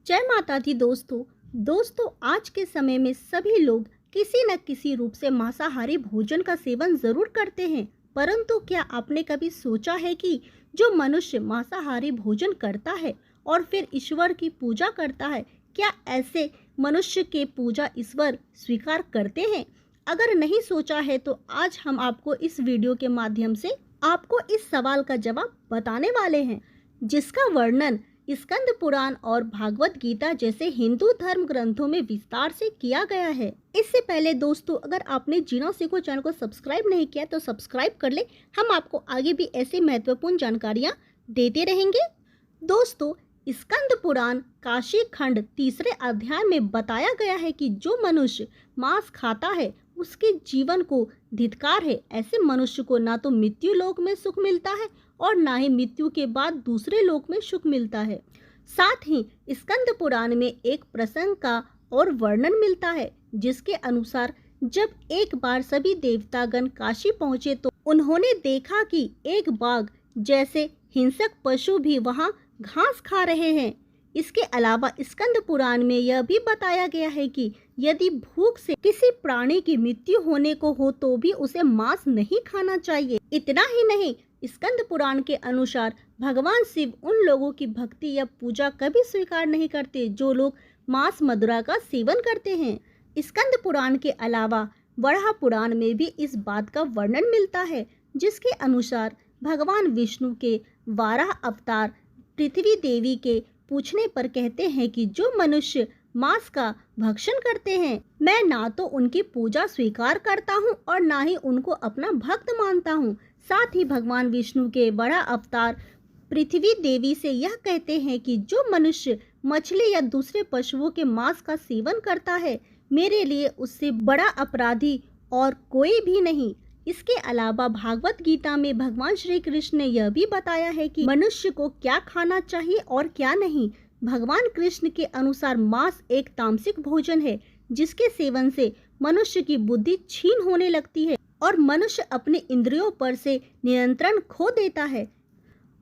जय माता दी दोस्तों आज के समय में सभी लोग किसी न किसी रूप से मांसाहारी भोजन का सेवन जरूर करते हैं। परंतु क्या आपने कभी सोचा है कि जो मनुष्य मांसाहारी भोजन करता है और फिर ईश्वर की पूजा करता है, क्या ऐसे मनुष्य के पूजा ईश्वर स्वीकार करते हैं? अगर नहीं सोचा है तो आज हम आपको इस वीडियो के माध्यम से आपको इस सवाल का जवाब बताने वाले हैं, जिसका वर्णन स्कंद पुराण और भागवत गीता जैसे हिंदू धर्म ग्रंथों में विस्तार से किया गया है। इससे पहले दोस्तों, अगर आपने जीनो सीखो चैनल को सब्सक्राइब नहीं किया तो सब्सक्राइब कर ले। हम आपको आगे भी ऐसी महत्वपूर्ण जानकारियां देते रहेंगे। दोस्तों, स्कंद पुराण काशी खंड तीसरे अध्याय में बताया गया है कि जो मनुष्य मांस खाता है उसके जीवन को धिक्कार है। ऐसे मनुष्य को ना तो मृत्यु लोक में सुख मिलता है और ना ही मृत्यु के बाद दूसरे लोक में सुख मिलता है। साथ ही स्कंद पुराण में एक प्रसंग का और वर्णन मिलता है, जिसके अनुसार जब एक बार सभी देवतागण काशी पहुंचे तो उन्होंने देखा कि एक बाघ जैसे हिंसक पशु भी वहां घास खा रहे हैं। इसके अलावा स्कंद पुराण में यह भी बताया गया है कि यदि भूख से किसी प्राणी की मृत्यु होने को हो तो भी उसे मांस नहीं खाना चाहिए। इतना ही नहीं, स्कंद पुराण के अनुसार भगवान शिव उन लोगों की भक्ति या पूजा कभी स्वीकार नहीं करते जो लोग मांस मदिरा का सेवन करते हैं। स्कंद पुराण के अलावा वराह पुराण में भी इस बात का वर्णन मिलता है, जिसके अनुसार भगवान विष्णु के वाराह अवतार पृथ्वी देवी के पूछने पर कहते हैं कि जो मनुष्य मांस का भक्षण करते हैं, मैं ना तो उनकी पूजा स्वीकार करता हूँ और ना ही उनको अपना भक्त मानता हूँ। साथ ही भगवान विष्णु के बड़ा अवतार पृथ्वी देवी से यह कहते हैं कि जो मनुष्य मछली या दूसरे पशुओं के मांस का सेवन करता है, मेरे लिए उससे बड़ा अपराधी और कोई भी नहीं। इसके अलावा भागवत गीता में भगवान श्री कृष्ण ने यह भी बताया है कि मनुष्य को क्या खाना चाहिए और क्या नहीं। भगवान कृष्ण के अनुसार मांस एक तामसिक भोजन है, जिसके सेवन से मनुष्य की बुद्धि क्षीण होने लगती है और मनुष्य अपने इंद्रियों पर से नियंत्रण खो देता है।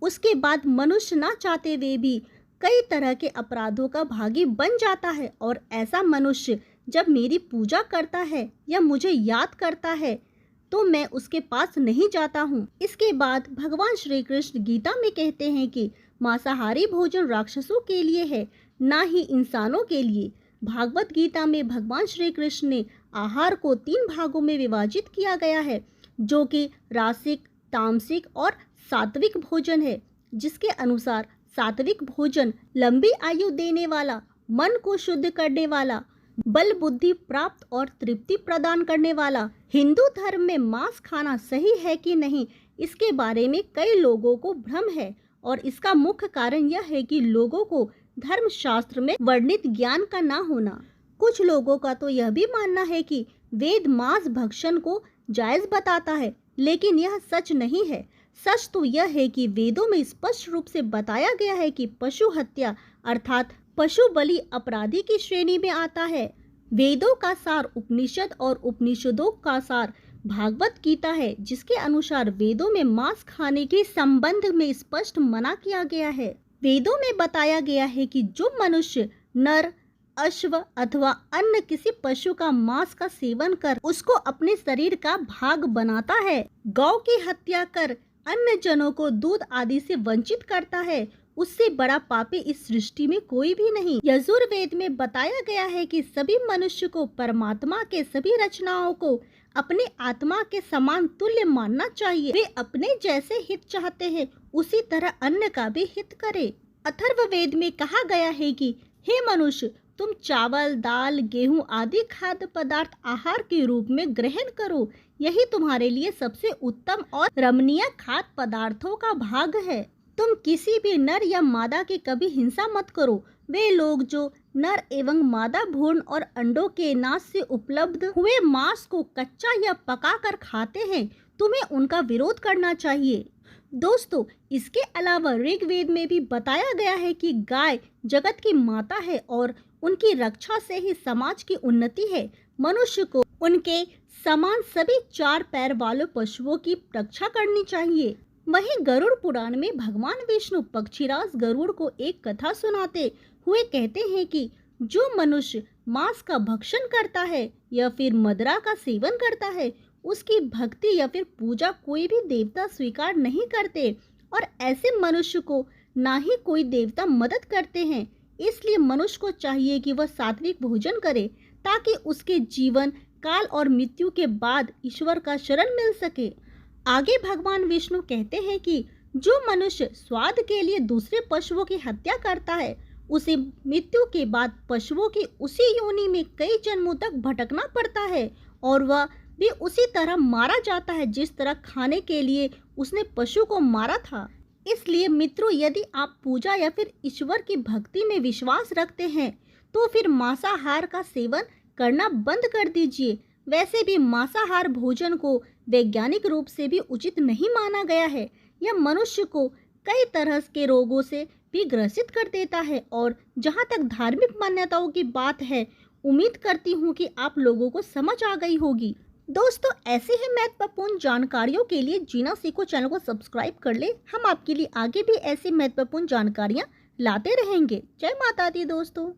उसके बाद मनुष्य ना चाहते हुए भी कई तरह के अपराधों का भागी बन जाता है और ऐसा मनुष्य जब मेरी पूजा करता है या मुझे याद करता है तो मैं उसके पास नहीं जाता हूँ। इसके बाद भगवान श्री कृष्ण गीता में कहते हैं कि मांसाहारी भोजन राक्षसों के लिए है, ना ही इंसानों के लिए। भागवत गीता में भगवान श्री कृष्ण ने आहार को 3 भागों में विभाजित किया गया है, जो कि रासिक, तामसिक और सात्विक भोजन है। जिसके अनुसार सात्विक भोजन लंबी आयु देने वाला, मन को शुद्ध करने वाला, बल बुद्धि प्राप्त और तृप्ति प्रदान करने वाला। हिंदू धर्म में मांस खाना सही है कि नहीं, इसके बारे में कई लोगों को भ्रम है और इसका मुख्य कारण यह है कि लोगों को धर्मशास्त्र में वर्णित ज्ञान का ना होना। कुछ लोगों का तो यह भी मानना है कि वेद मांस भक्षण को जायज बताता है, लेकिन यह सच नहीं है। सच तो यह है कि वेदों में स्पष्ट रूप से बताया गया है कि पशु हत्या अर्थात पशु बलि अपराधी की श्रेणी में आता है। वेदों का सार उपनिषद और उपनिषदों का सार भागवत गीता है, जिसके अनुसार वेदों में मांस खाने के संबंध में स्पष्ट मना किया गया है। वेदों में बताया गया है कि जो मनुष्य नर, अश्व अथवा अन्य किसी पशु का मांस का सेवन कर उसको अपने शरीर का भाग बनाता है, गौ की हत्या कर अन्य जनों को दूध आदि से वंचित करता है, उससे बड़ा पापी इस सृष्टि में कोई भी नहीं। यजुर्वेद में बताया गया है कि सभी मनुष्य को परमात्मा के सभी रचनाओं को अपने आत्मा के समान तुल्य मानना चाहिए। वे अपने जैसे हित चाहते हैं, उसी तरह अन्य का भी हित करे। अथर्ववेद में कहा गया है कि हे मनुष्य, तुम चावल, दाल, गेहूं आदि खाद्य पदार्थ आहार के रूप में ग्रहण करो। यही तुम्हारे लिए सबसे उत्तम और रमणीय खाद्य पदार्थों का भाग है। तुम किसी भी नर या मादा की कभी हिंसा मत करो। वे लोग जो नर एवं मादा भ्रूण और अंडों के नाश से उपलब्ध हुए मांस को कच्चा या पका कर खाते हैं, तुम्हें उनका विरोध करना चाहिए। दोस्तों, इसके अलावा ऋग्वेद में भी बताया गया है कि गाय जगत की माता है और उनकी रक्षा से ही समाज की उन्नति है। मनुष्य को उनके समान सभी 4 पैर वाले पशुओं की रक्षा करनी चाहिए। वहीं गरुड़ पुराण में भगवान विष्णु पक्षीराज गरुड़ को एक कथा सुनाते हुए कहते हैं कि जो मनुष्य मांस का भक्षण करता है या फिर मदिरा का सेवन करता है, उसकी भक्ति या फिर पूजा कोई भी देवता स्वीकार नहीं करते और ऐसे मनुष्य को ना ही कोई देवता मदद करते हैं। इसलिए मनुष्य को चाहिए कि वह सात्विक भोजन करे ताकि उसके जीवन काल और मृत्यु के बाद ईश्वर का शरण मिल सके। आगे भगवान विष्णु कहते हैं कि जो मनुष्य स्वाद के लिए दूसरे पशुओं की हत्या करता है, उसे मृत्यु के बाद पशुओं की उसी योनि में कई जन्मों तक भटकना पड़ता है और वह भी उसी तरह मारा जाता है जिस तरह खाने के लिए उसने पशु को मारा था। इसलिए मित्रों, यदि आप पूजा या फिर ईश्वर की भक्ति में विश्वास रखते हैं तो फिर मांसाहार का सेवन करना बंद कर दीजिए। वैसे भी मांसाहार भोजन को वैज्ञानिक रूप से भी उचित नहीं माना गया है। यह मनुष्य को कई तरह के रोगों से भी ग्रसित कर देता है। और जहाँ तक धार्मिक मान्यताओं की बात है, उम्मीद करती हूँ कि आप लोगों को समझ आ गई होगी। दोस्तों, ऐसे ही महत्वपूर्ण जानकारियों के लिए जीना सीखो चैनल को सब्सक्राइब कर ले। हम आपके लिए आगे भी ऐसी महत्वपूर्ण जानकारियाँ लाते रहेंगे। जय माता दी दोस्तों।